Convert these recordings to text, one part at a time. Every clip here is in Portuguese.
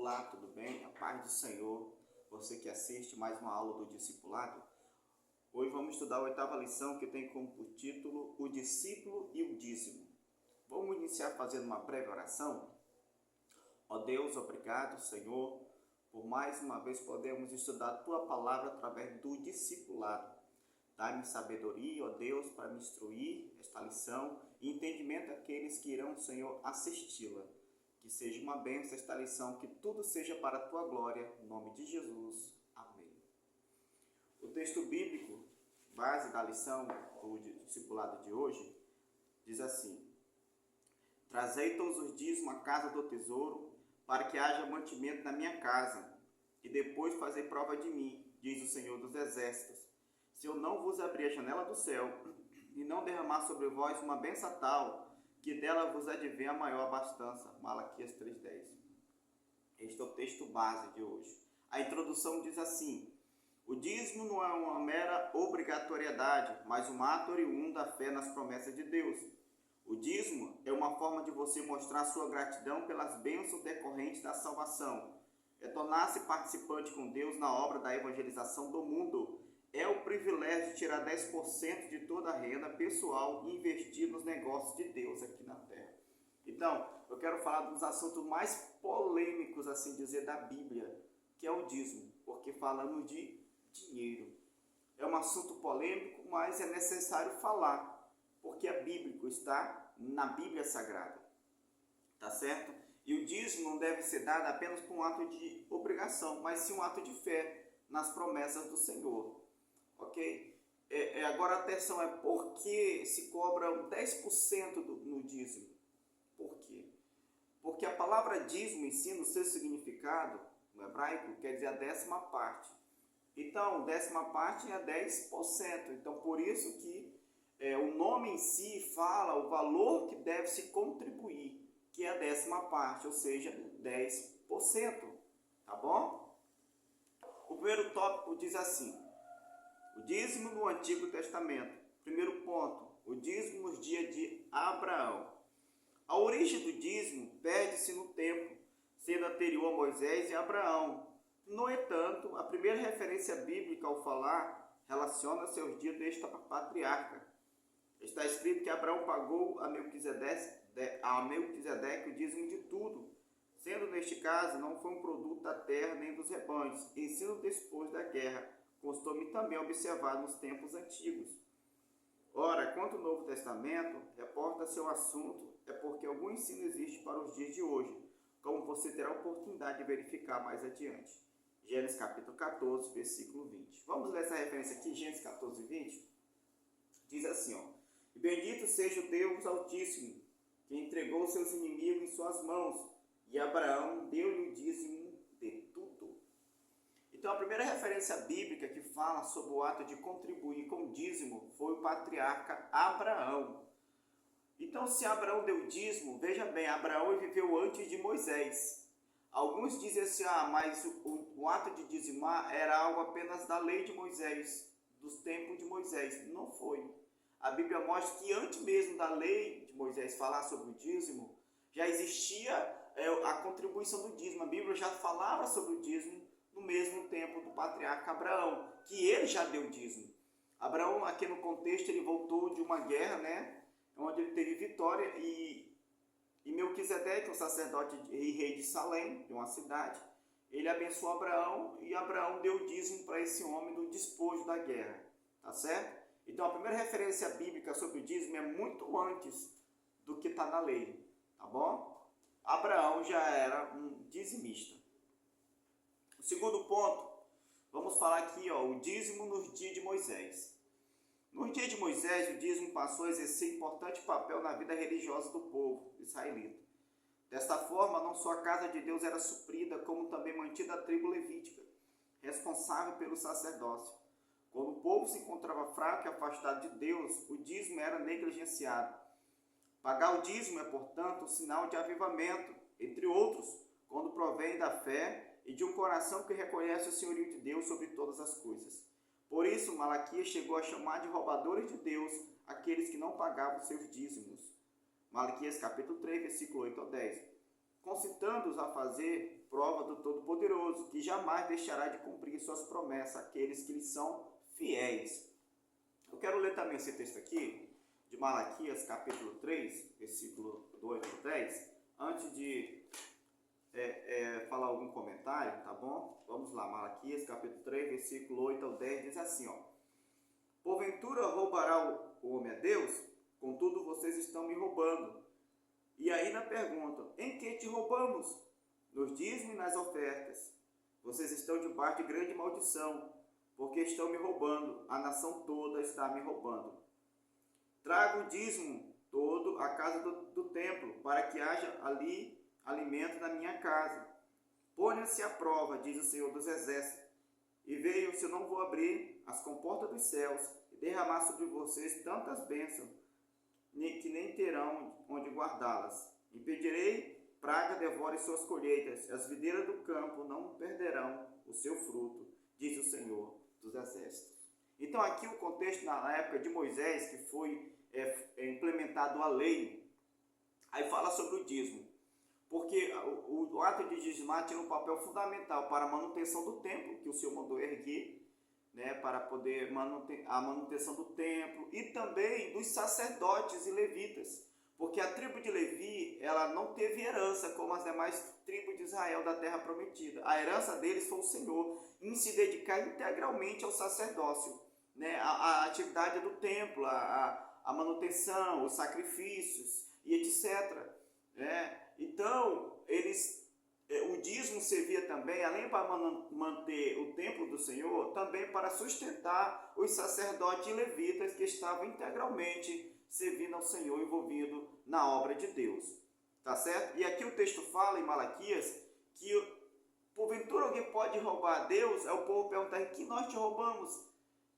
Olá, tudo bem? A paz do Senhor, você que assiste mais uma aula do discipulado. Hoje vamos estudar a oitava lição que tem como título o discípulo e o dízimo. Vamos iniciar fazendo uma breve oração? Ó Deus, obrigado, Senhor, por mais uma vez podermos estudar a Tua palavra através do discipulado. Dá-me sabedoria, ó Deus, para me instruir esta lição e entendimento daqueles que irão, Senhor, assisti-la. Que seja uma bênção esta lição, que tudo seja para a Tua glória, em nome de Jesus. Amém. O texto bíblico, base da lição do discipulado de hoje, diz assim: Trazei todos os dízimos à casa do tesouro, para que haja mantimento na minha casa, e depois fazei prova de mim, diz o Senhor dos Exércitos, se eu não vos abrir a janela do céu, e não derramar sobre vós uma bênção tal, que dela vos advém a maior abastança. Malaquias 3,10. Este é o texto base de hoje. A introdução diz assim: o dízimo não é uma mera obrigatoriedade, mas um ato oriundo da fé nas promessas de Deus. O dízimo é uma forma de você mostrar sua gratidão pelas bênçãos decorrentes da salvação. É tornar-se participante com Deus na obra da evangelização do mundo. É o privilégio de tirar 10% de toda a renda pessoal e investir nos negócios de Deus aqui na terra. Então, eu quero falar dos assuntos mais polêmicos, assim dizer, da Bíblia, que é o dízimo, porque falamos de dinheiro. É um assunto polêmico, mas é necessário falar, porque é bíblico, está na Bíblia Sagrada. Tá certo? E o dízimo não deve ser dado apenas por um ato de obrigação, mas sim um ato de fé nas promessas do Senhor. Ok? Agora atenção, por que se cobra 10% no dízimo? Por quê? Porque a palavra dízimo em si, no seu significado, no hebraico, quer dizer a 10ª parte. Então, 10ª parte é 10%. Então, por isso que o nome em si fala o valor que deve se contribuir, que é a 10ª parte, ou seja, 10%. Tá bom? O primeiro tópico diz assim: o dízimo no Antigo Testamento. Primeiro ponto, o dízimo nos dias de Abraão. A origem do dízimo perde-se no tempo, sendo anterior a Moisés e Abraão. No entanto, a primeira referência bíblica ao falar relaciona-se aos dias desta patriarca. Está escrito que Abraão pagou a Melquisedeque o dízimo de tudo, sendo neste caso não foi um produto da terra nem dos rebanhos, ensino depois da guerra, costume também observado nos tempos antigos. Ora, quanto ao Novo Testamento, reporta seu assunto, é porque algum ensino existe para os dias de hoje, como você terá a oportunidade de verificar mais adiante. Gênesis capítulo 14, versículo 20. Vamos ler essa referência aqui, Gênesis 14, 20? Diz assim, ó: E bendito seja o Deus Altíssimo, que entregou seus inimigos em suas mãos, e Abraão deu-lhe o dízimo de tudo. Então, a primeira referência bíblica que fala sobre o ato de contribuir com o dízimo foi o patriarca Abraão. Então, se Abraão deu dízimo, veja bem, Abraão viveu antes de Moisés. Alguns dizem assim, mas o ato de dizimar era algo apenas da lei de Moisés, dos tempos de Moisés. Não foi. A Bíblia mostra que antes mesmo da lei de Moisés falar sobre o dízimo, já existia a contribuição do dízimo. A Bíblia já falava sobre o dízimo no mesmo tempo do patriarca Abraão, que ele já deu dízimo. Abraão, aqui no contexto, ele voltou de uma guerra, né, onde ele teve vitória, e Melquisedeque, o sacerdote e rei de Salém, de uma cidade, ele abençoou Abraão, e Abraão deu dízimo para esse homem do despojo da guerra. Tá certo? Então, a primeira referência bíblica sobre o dízimo é muito antes do que está na lei. Tá bom? Abraão já era um dizimista. O segundo ponto, vamos falar aqui, o dízimo nos dias de Moisés. Nos dias de Moisés, o dízimo passou a exercer importante papel na vida religiosa do povo israelita. Desta forma, não só a casa de Deus era suprida, como também mantida a tribo levítica, responsável pelo sacerdócio. Quando o povo se encontrava fraco e afastado de Deus, o dízimo era negligenciado. Pagar o dízimo é, portanto, um sinal de avivamento, entre outros, quando provém da fé e de um coração que reconhece o senhorio de Deus sobre todas as coisas. Por isso, Malaquias chegou a chamar de roubadores de Deus aqueles que não pagavam seus dízimos. Malaquias capítulo 3, versículo 8 ao 10. concitando-os a fazer prova do Todo-Poderoso, que jamais deixará de cumprir suas promessas àqueles que lhe são fiéis. Eu quero ler também esse texto aqui, de Malaquias, capítulo 3, versículo 8 ao 10, antes de falar algum comentário, tá bom? Vamos lá, Malaquias, capítulo 3, versículo 8 ao 10, diz assim, ó: Porventura roubará o homem a Deus? Contudo, vocês estão me roubando. E ainda perguntam, em que te roubamos? Nos dízimos e nas ofertas. Vocês estão debaixo de grande maldição, porque estão me roubando, a nação toda está me roubando. Trago o dízimo todo à casa do templo, para que haja ali alimento na minha casa. Ponham-se à prova, diz o Senhor dos Exércitos, e vejam se eu não vou abrir as comportas dos céus e derramar sobre vocês tantas bênçãos, que nem terão onde guardá-las. Impedirei praga devore suas colheitas, as videiras do campo não perderão o seu fruto, diz o Senhor dos Exércitos. Então aqui o contexto na época de Moisés, que foi implementado a lei, aí fala sobre o dízimo, porque o ato de dizimar tinha um papel fundamental para a manutenção do templo, que o Senhor mandou erguer, né, para poder a manutenção do templo, e também dos sacerdotes e levitas, porque a tribo de Levi, ela não teve herança como as demais tribos de Israel da terra prometida. A herança deles foi o Senhor, em se dedicar integralmente ao sacerdócio, né, a atividade do templo, a manutenção, os sacrifícios e etc. Então, o dízimo servia também, além para manter o templo do Senhor, também para sustentar os sacerdotes e levitas que estavam integralmente servindo ao Senhor, envolvido na obra de Deus. Tá certo? E aqui o texto fala em Malaquias que porventura alguém pode roubar a Deus? É o povo perguntar, em que nós te roubamos?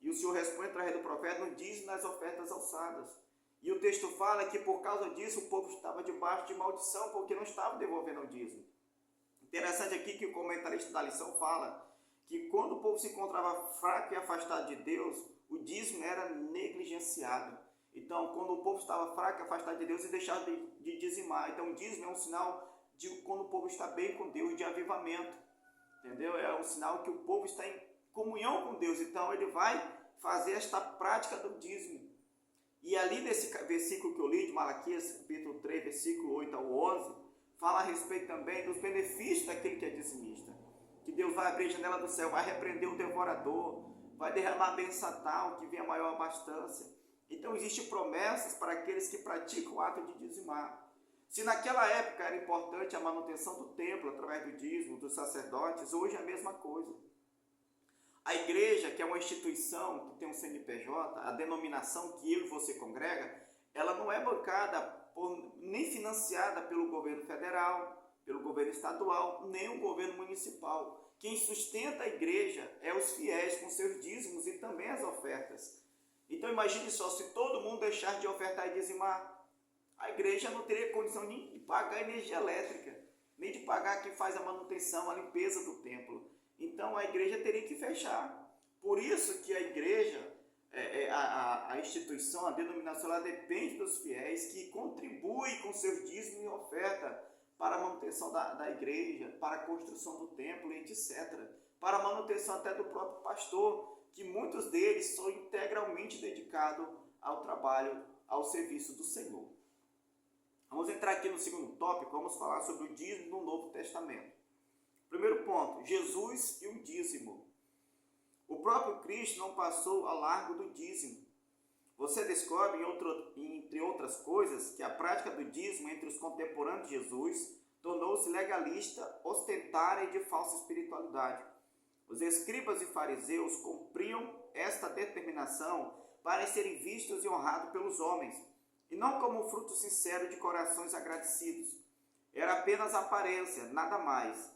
E o Senhor responde através do profeta, no dízimo nas ofertas alçadas. E o texto fala que por causa disso o povo estava debaixo de maldição, porque não estava devolvendo o dízimo. Interessante aqui que o comentarista da lição fala que quando o povo se encontrava fraco e afastado de Deus, o dízimo era negligenciado. Então, quando o povo estava fraco e afastado de Deus, eles deixavam de dizimar. Então, o dízimo é um sinal de quando o povo está bem com Deus, de avivamento. Entendeu? É um sinal que o povo está em comunhão com Deus. Então, ele vai fazer esta prática do dízimo. E ali nesse versículo que eu li, de Malaquias, capítulo 3, versículo 8 ao 11, fala a respeito também dos benefícios daquele que é dizimista. Que Deus vai abrir a janela do céu, vai repreender o devorador, vai derramar a bênção tal, que venha maior abastança. Então, existem promessas para aqueles que praticam o ato de dizimar. Se naquela época era importante a manutenção do templo, através do dízimo, dos sacerdotes, hoje é a mesma coisa. A igreja, que é uma instituição que tem um CNPJ, a denominação que eu e você congrega, ela não é bancada nem financiada pelo governo federal, pelo governo estadual, nem o governo municipal. Quem sustenta a igreja é os fiéis com seus dízimos e também as ofertas. Então imagine só, se todo mundo deixar de ofertar e dizimar, a igreja não teria condição nem de pagar a energia elétrica, nem de pagar quem faz a manutenção, a limpeza do templo. Então a igreja teria que fechar. Por isso que a igreja, a instituição, a denominação, ela depende dos fiéis que contribuem com seus dízimos e oferta para a manutenção da igreja, para a construção do templo, etc. Para a manutenção até do próprio pastor, que muitos deles são integralmente dedicados ao trabalho, ao serviço do Senhor. Vamos entrar aqui no segundo tópico, vamos falar sobre o dízimo no Novo Testamento. Primeiro ponto, Jesus e o dízimo. O próprio Cristo não passou ao largo do dízimo. Você descobre, entre outras coisas, que a prática do dízimo entre os contemporâneos de Jesus tornou-se legalista, ostentária e de falsa espiritualidade. Os escribas e fariseus cumpriam esta determinação para serem vistos e honrados pelos homens, e não como fruto sincero de corações agradecidos. Era apenas aparência, nada mais.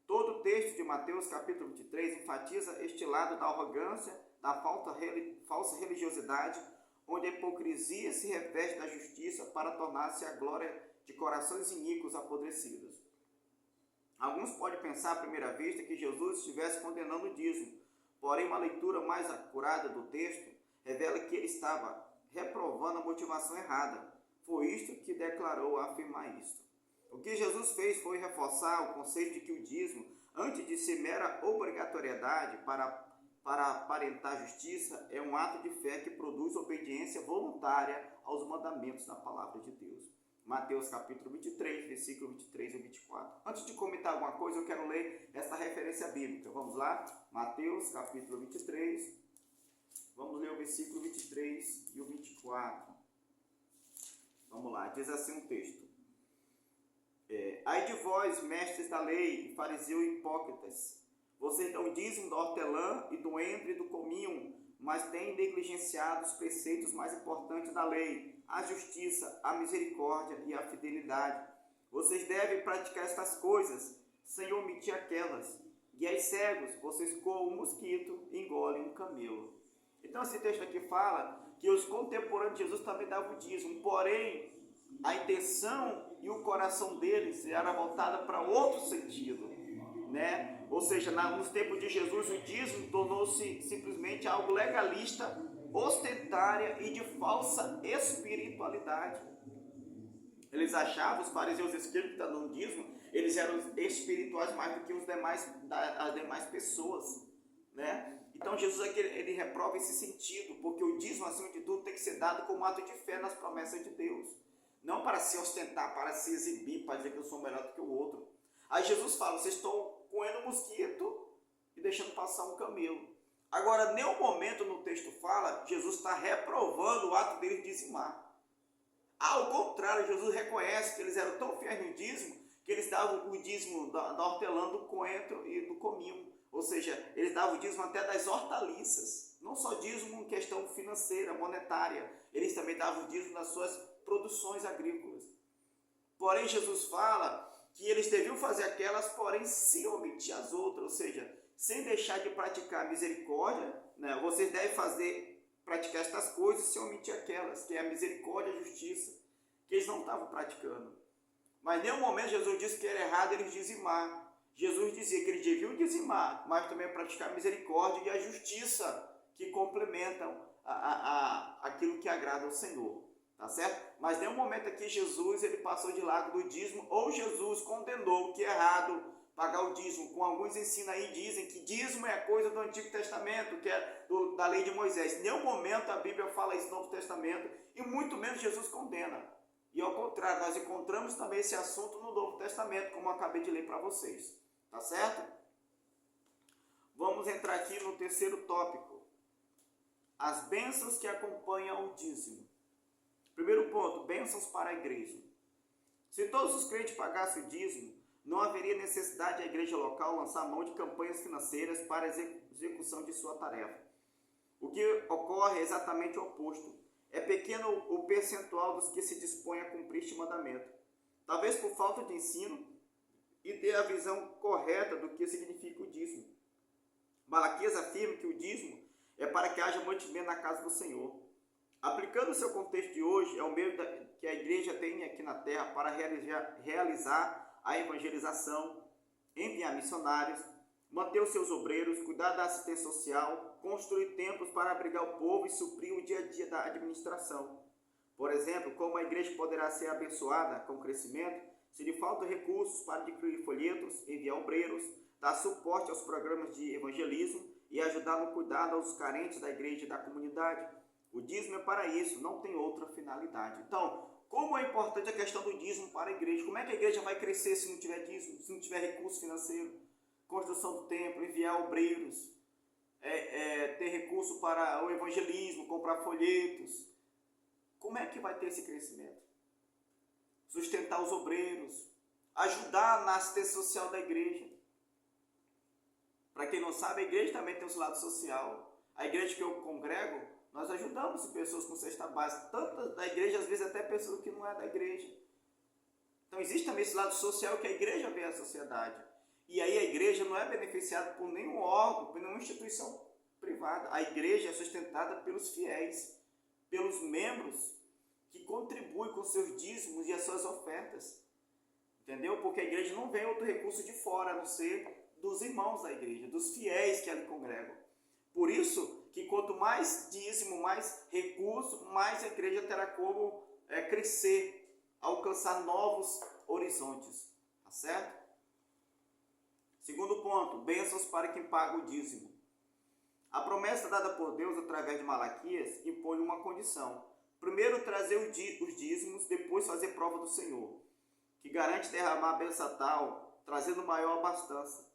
Todo o texto de Mateus capítulo 23 enfatiza este lado da arrogância, da falsa religiosidade, onde a hipocrisia se reveste da justiça para tornar-se a glória de corações iníquos apodrecidos. Alguns podem pensar à primeira vista que Jesus estivesse condenando o dízimo, porém uma leitura mais acurada do texto revela que ele estava reprovando a motivação errada. Foi isto que declarou a afirmar isto. O que Jesus fez foi reforçar o conceito de que o dízimo, antes de ser mera obrigatoriedade para aparentar justiça, é um ato de fé que produz obediência voluntária aos mandamentos da palavra de Deus. Mateus capítulo 23, versículo 23 e 24. Antes de comentar alguma coisa, eu quero ler esta referência bíblica. Vamos lá? Mateus capítulo 23, vamos ler o versículo 23 e o 24. Vamos lá, diz assim um texto. Ai de vós, mestres da lei, fariseus e hipócritas, vocês dão dízimo da hortelã e do entre e do cominho, mas têm negligenciado os preceitos mais importantes da lei, a justiça, a misericórdia e a fidelidade. Vocês devem praticar estas coisas, sem omitir aquelas. Guiais cegos, vocês coam um mosquito e engolem um camelo. Então esse texto aqui fala que os contemporâneos de Jesus também davam o dízimo, porém a intenção e o coração deles era voltada para outro sentido, né? Ou seja, nos tempos de Jesus, o dízimo tornou-se simplesmente algo legalista, ostentária e de falsa espiritualidade. Eles achavam, os fariseus escritos no dízimo, eles eram espirituais mais do que as demais pessoas, né? Então Jesus aqui, ele reprova esse sentido, porque o dízimo, acima de tudo, tem que ser dado como ato de fé nas promessas de Deus. Não para se ostentar, para se exibir, para dizer que eu sou melhor do que o outro. Aí Jesus fala, vocês estão coendo um mosquito e deixando passar um camelo. Agora, nenhum momento no texto fala, Jesus está reprovando o ato deles de dizimar. Ao contrário, Jesus reconhece que eles eram tão fiéis no dízimo, que eles davam o dízimo da hortelã, do coentro e do cominho. Ou seja, eles davam o dízimo até das hortaliças. Não só dízimo em questão financeira, monetária. Eles também davam o dízimo das suas produções agrícolas. Porém, Jesus fala que eles deviam fazer aquelas, porém, sem omitir as outras. Ou seja, sem deixar de praticar a misericórdia, né? Vocês devem praticar estas coisas sem omitir aquelas, que é a misericórdia e a justiça, que eles não estavam praticando. Mas em nenhum momento Jesus disse que era errado eles dizimar. Jesus dizia que eles deviam dizimar, mas também praticar a misericórdia e a justiça, que complementam aquilo que agrada ao Senhor. Tá certo? Mas em nenhum momento aqui Jesus ele passou de lado do dízimo, ou Jesus condenou que é errado pagar o dízimo. Com alguns ensinos aí dizem que dízimo é coisa do Antigo Testamento, que é da lei de Moisés. Em nenhum momento a Bíblia fala isso no Novo Testamento, e muito menos Jesus condena. E ao contrário, nós encontramos também esse assunto no Novo Testamento, como eu acabei de ler para vocês. Tá certo? Vamos entrar aqui no terceiro tópico. As bênçãos que acompanham o dízimo. Primeiro ponto, bênçãos para a igreja. Se todos os crentes pagassem o dízimo, não haveria necessidade da igreja local lançar mão de campanhas financeiras para a execução de sua tarefa. O que ocorre é exatamente o oposto. É pequeno o percentual dos que se dispõem a cumprir este mandamento. Talvez por falta de ensino e ter a visão correta do que significa o dízimo. Malaquias afirma que o dízimo é para que haja mantimento na casa do Senhor. Aplicando o seu contexto de hoje, é o meio que a igreja tem aqui na terra para realizar a evangelização, enviar missionários, manter os seus obreiros, cuidar da assistência social, construir templos para abrigar o povo e suprir o dia a dia da administração. Por exemplo, como a igreja poderá ser abençoada com o crescimento, se lhe faltam recursos para adquirir folhetos, enviar obreiros, dar suporte aos programas de evangelismo e ajudar no cuidado aos carentes da igreja e da comunidade. O dízimo é para isso, não tem outra finalidade. Então, como é importante a questão do dízimo para a igreja? Como é que a igreja vai crescer se não tiver dízimo, se não tiver recurso financeiro? Construção do templo, enviar obreiros, ter recurso para o evangelismo, comprar folhetos. Como é que vai ter esse crescimento? Sustentar os obreiros, ajudar na assistência social da igreja. Para quem não sabe, a igreja também tem o seu lado social. A igreja que eu congrego, nós ajudamos pessoas com cesta básica, tanto da igreja, às vezes até pessoas que não é da igreja. Então existe também esse lado social que a igreja vê a sociedade. E aí a igreja não é beneficiada por nenhum órgão, por nenhuma instituição privada. A igreja é sustentada pelos fiéis, pelos membros que contribuem com seus dízimos e as suas ofertas. Entendeu? Porque a igreja não vem outro recurso de fora, a não ser dos irmãos da igreja, dos fiéis que ali congregam. Por isso que quanto mais dízimo, mais recurso, mais a igreja terá como crescer, alcançar novos horizontes, tá certo? Segundo ponto, bênçãos para quem paga o dízimo. A promessa dada por Deus através de Malaquias impõe uma condição. Primeiro trazer os dízimos, depois fazer prova do Senhor, que garante derramar a bênção tal, trazendo maior abastança.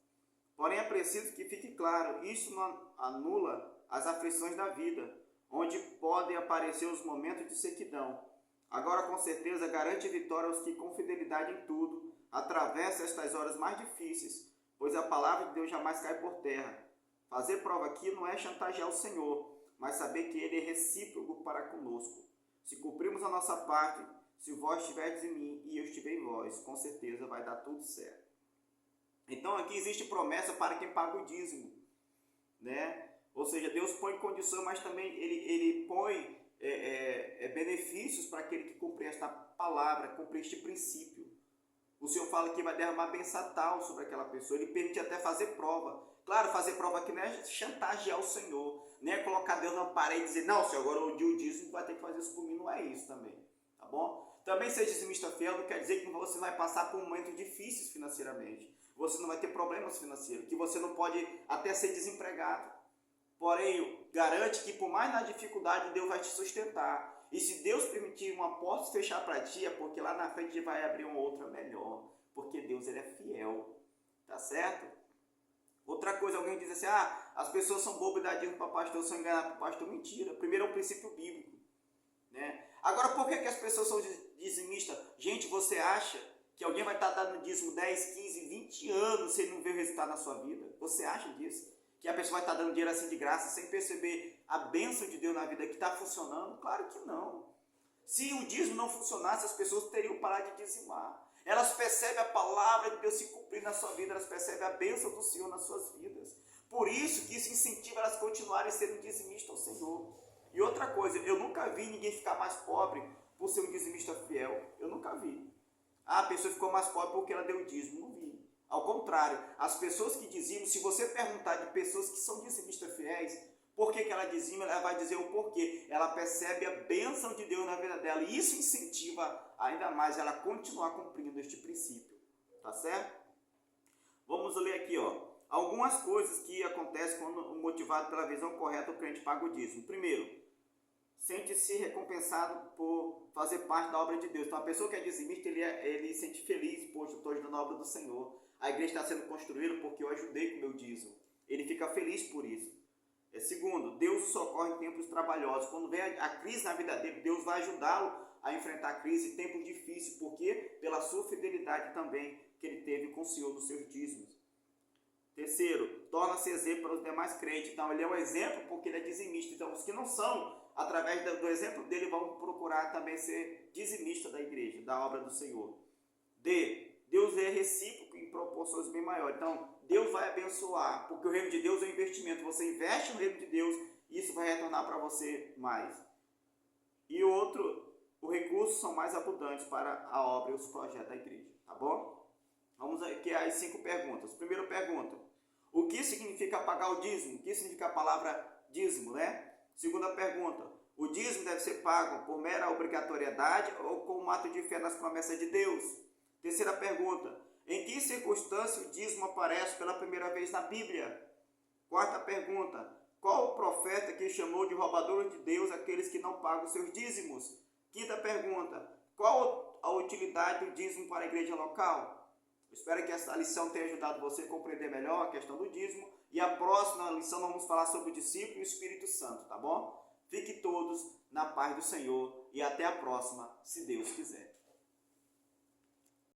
Porém, é preciso que fique claro, isso não anula as aflições da vida, onde podem aparecer os momentos de sequidão. Agora, com certeza, garante vitória aos que, com fidelidade em tudo, atravessam estas horas mais difíceis, pois a palavra de Deus jamais cai por terra. Fazer prova aqui não é chantagear o Senhor, mas saber que Ele é recíproco para conosco. Se cumprirmos a nossa parte, se vós estiverdes em mim e eu estiver em vós, com certeza vai dar tudo certo. Então aqui existe promessa para quem paga o dízimo, né? Ou seja, Deus põe condição, mas também Ele põe benefícios para aquele que cumprir esta palavra, cumprir este princípio. O Senhor fala que vai derramar bênção tal sobre aquela pessoa. Ele permite até fazer prova. Claro, fazer prova aqui não é chantagear o Senhor, não é colocar Deus na parede e dizer, não, Senhor, agora o dízimo vai ter que fazer isso comigo. Não é isso também, tá bom? Também ser dizimista fiel não quer dizer que você vai passar por momentos difíceis financeiramente. Você não vai ter problemas financeiros, que você não pode até ser desempregado. Porém, garante que por mais na dificuldade, Deus vai te sustentar. E se Deus permitir uma porta se fechar para ti, é porque lá na frente vai abrir uma outra melhor. Porque Deus ele é fiel. Tá certo? Outra coisa, alguém diz assim, as pessoas são bobas e dão dinheiro para pastor, são enganadas para pastor. Mentira. Primeiro é um princípio bíblico. Né? Agora, por que as pessoas são dizimistas? Gente, você acha que alguém vai estar dando dízimo 10, 15, 20 anos sem não ver o resultado na sua vida? Você acha disso? Que a pessoa vai estar dando dinheiro assim de graça, sem perceber a bênção de Deus na vida que está funcionando? Claro que não. Se o dízimo não funcionasse, as pessoas teriam parado de dizimar. Elas percebem a palavra de Deus se cumprir na sua vida, elas percebem a bênção do Senhor nas suas vidas. Por isso que isso incentiva elas a continuarem sendo dizimistas ao Senhor. E outra coisa, eu nunca vi ninguém ficar mais pobre por ser um dizimista fiel. Eu nunca vi. A pessoa ficou mais pobre porque ela deu dízimo. Não vi. Ao contrário, as pessoas que dizimam, se você perguntar de pessoas que são dizimistas fiéis, por que ela dizima, ela vai dizer o porquê. Ela percebe a bênção de Deus na vida dela e isso incentiva ainda mais ela a continuar cumprindo este princípio. Tá certo? Vamos ler aqui, algumas coisas que acontecem quando motivado pela visão correta o crente paga o dízimo. Primeiro, sente-se recompensado por fazer parte da obra de Deus. Então a pessoa que é dizimista, ele se sente feliz, poxa, eu estou ajudando a obra do Senhor. A igreja está sendo construída porque eu ajudei com o meu dízimo. Ele fica feliz por isso. Segundo, Deus o socorre em tempos trabalhosos. Quando vem a crise na vida dele, Deus vai ajudá-lo a enfrentar a crise em tempos difíceis. Por quê? Pela sua fidelidade também que ele teve com o Senhor dos seus dízimos. Terceiro, torna-se exemplo para os demais crentes. Então ele é um exemplo porque ele é dizimista. Então os que não são, através do exemplo dele, vão procurar também ser dizimista da igreja, da obra do Senhor. D, Deus é recíproco em proporções bem maiores. Então, Deus vai abençoar, porque o reino de Deus é um investimento. Você investe no reino de Deus e isso vai retornar para você mais. E outro, os recursos são mais abundantes para a obra e os projetos da igreja. Tá bom? Vamos aqui às 5 perguntas. Primeira pergunta, o que significa pagar o dízimo? O que significa a palavra dízimo, né? Segunda pergunta, o dízimo deve ser pago por mera obrigatoriedade ou com um ato de fé nas promessas de Deus? Terceira pergunta, em que circunstância o dízimo aparece pela primeira vez na Bíblia? Quarta pergunta, qual o profeta que chamou de roubadores de Deus aqueles que não pagam seus dízimos? Quinta pergunta, qual a utilidade do dízimo para a igreja local? Espero que essa lição tenha ajudado você a compreender melhor a questão do dízimo. E a próxima lição nós vamos falar sobre o discípulo e o Espírito Santo, tá bom? Fiquem todos na paz do Senhor e até a próxima, se Deus quiser.